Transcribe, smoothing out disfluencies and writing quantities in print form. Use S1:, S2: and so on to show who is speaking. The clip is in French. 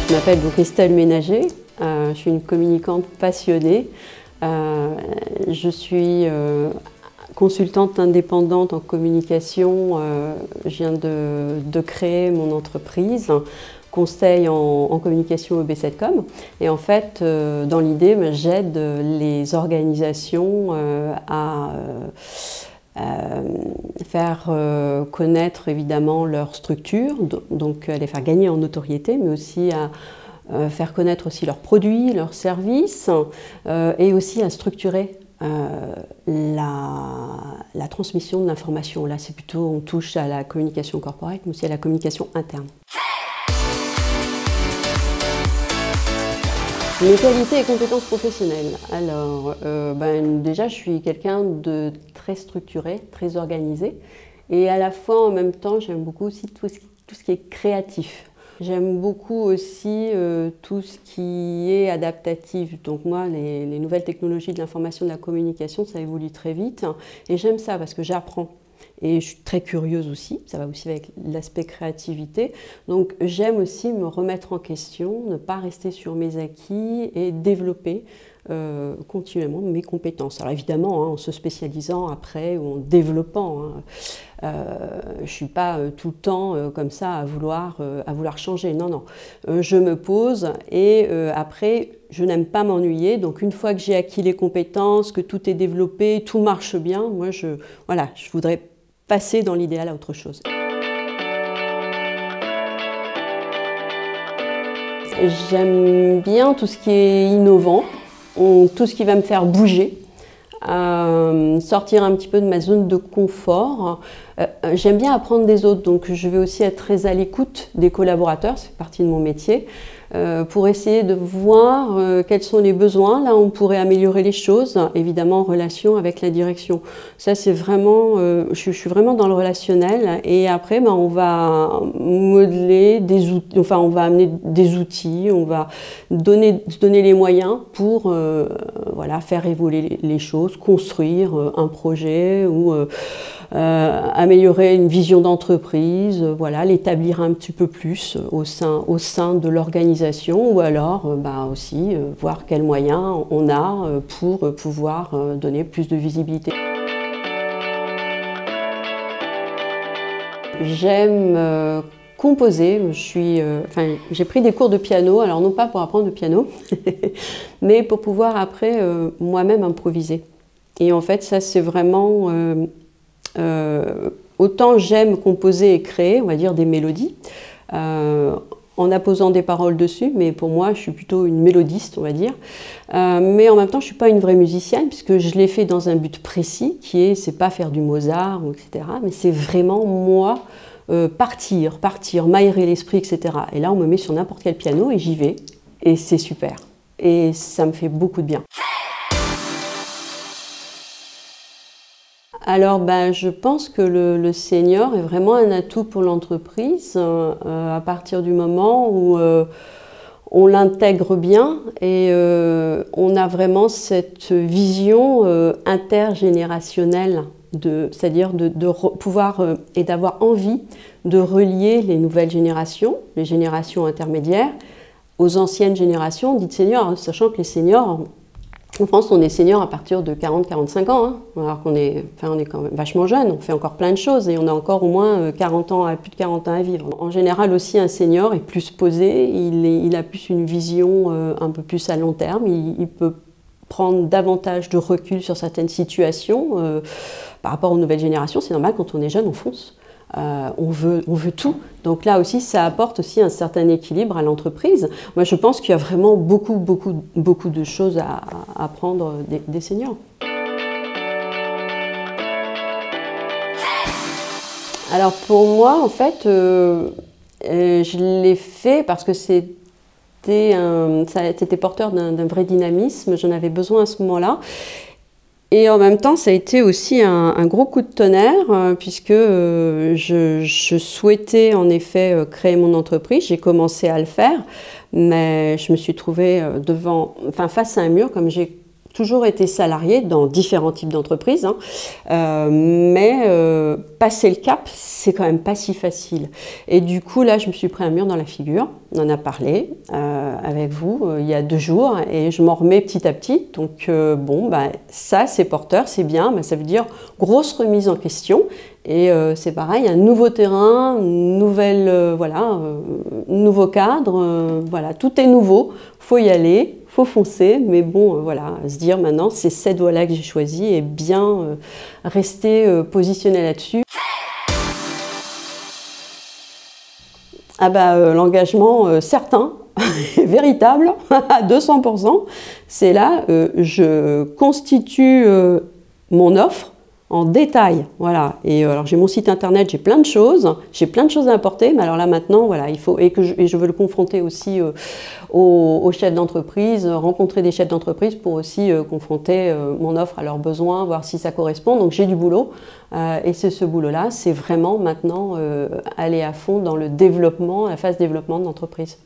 S1: Je m'appelle donc Estelle Ménager, je suis une communicante passionnée. Je suis consultante indépendante en communication. Je viens de créer mon entreprise, conseil en communication EB7Com. Et en fait, dans l'idée, j'aide les organisations à faire connaître évidemment leur structure, donc à les faire gagner en notoriété, mais aussi à faire connaître aussi leurs produits, leurs services, et aussi à structurer la transmission de l'information. Là, c'est plutôt, on touche à la communication corporate, mais aussi à la communication interne. Mes qualités et compétences professionnelles. Alors, déjà, je suis quelqu'un de très structuré, très organisé. Et à la fois, en même temps, j'aime beaucoup aussi tout ce qui est créatif. J'aime beaucoup aussi tout ce qui est adaptatif. Donc moi, les nouvelles technologies de l'information et de la communication, ça évolue très vite. Et j'aime ça parce que j'apprends. Et je suis très curieuse aussi, ça va aussi avec l'aspect créativité. Donc j'aime aussi me remettre en question, ne pas rester sur mes acquis et développer continuellement mes compétences. Alors évidemment, en se spécialisant après ou en développant. Je ne suis pas tout le temps comme ça à vouloir changer. Non, non. Je me pose et après, je n'aime pas m'ennuyer. Donc une fois que j'ai acquis les compétences, que tout est développé, tout marche bien, moi je voudrais passer dans l'idéal à autre chose. J'aime bien tout ce qui est innovant, tout ce qui va me faire bouger, sortir un petit peu de ma zone de confort. J'aime bien apprendre des autres, donc je vais aussi être très à l'écoute des collaborateurs, c'est partie de mon métier, pour essayer de voir quels sont les besoins, là où on pourrait améliorer les choses, évidemment en relation avec la direction. Ça c'est vraiment, je suis vraiment dans le relationnel et après on va modeler des outils, enfin on va amener des outils, on va donner les moyens pour faire évoluer les choses, construire un projet ou améliorer une vision d'entreprise, l'établir un petit peu plus au sein de l'organisation ou alors aussi voir quels moyens on a pour pouvoir donner plus de visibilité. J'aime composer, j'ai pris des cours de piano, alors non pas pour apprendre le piano, mais pour pouvoir après moi-même improviser. Et en fait ça c'est vraiment... autant j'aime composer et créer, on va dire, des mélodies, en apposant des paroles dessus, mais pour moi, je suis plutôt une mélodiste, on va dire. Mais en même temps, je ne suis pas une vraie musicienne, puisque je l'ai fait dans un but précis, c'est pas faire du Mozart, etc., mais c'est vraiment moi, partir, m'aérer l'esprit, etc. Et là, on me met sur n'importe quel piano et j'y vais, et c'est super. Et ça me fait beaucoup de bien. Alors, je pense que le senior est vraiment un atout pour l'entreprise à partir du moment où on l'intègre bien et on a vraiment cette vision intergénérationnelle, c'est-à-dire de pouvoir et d'avoir envie de relier les nouvelles générations, les générations intermédiaires, aux anciennes générations dites seniors, sachant que les seniors... En France, on est senior à partir de 40-45 ans, alors qu'on est quand même vachement jeune, on fait encore plein de choses et on a encore au moins 40 ans, plus de 40 ans à vivre. En général aussi, un senior est plus posé, il a plus une vision un peu plus à long terme, il peut prendre davantage de recul sur certaines situations. Par rapport aux nouvelles générations, c'est normal, quand on est jeune, on fonce. On veut tout. Donc là aussi, ça apporte aussi un certain équilibre à l'entreprise. Moi, je pense qu'il y a vraiment beaucoup de choses à apprendre des seniors. Alors pour moi, en fait, je l'ai fait parce que c'était porteur d'un vrai dynamisme. J'en avais besoin à ce moment-là. Et en même temps, ça a été aussi un gros coup de tonnerre puisque je souhaitais en effet créer mon entreprise. J'ai commencé à le faire, mais je me suis trouvée face à un mur, comme j'ai toujours été salariée dans différents types d'entreprises, hein. Mais passer le cap, c'est quand même pas si facile. Et du coup, là, je me suis pris un mur dans la figure. On en a parlé avec vous il y a 2 jours et je m'en remets petit à petit. Donc, bon, bah, ça, c'est porteur, c'est bien. Bah, ça veut dire grosse remise en question. Et c'est pareil, un nouveau terrain, voilà, nouveau cadre. Voilà, tout est nouveau. Faut y aller. Faut foncer, mais bon, voilà, se dire maintenant, c'est cette voie-là que j'ai choisie et bien rester positionné là-dessus. Ah bah, l'engagement certain, véritable, à 200%, c'est là, je constitue mon offre en détail, voilà. Et alors j'ai mon site internet, j'ai plein de choses à apporter, mais alors là maintenant, voilà, il faut et je veux le confronter aussi aux chefs d'entreprise, rencontrer des chefs d'entreprise pour aussi confronter mon offre à leurs besoins, voir si ça correspond. Donc j'ai du boulot et c'est ce boulot-là, c'est vraiment maintenant aller à fond dans le développement, la phase développement de l'entreprise.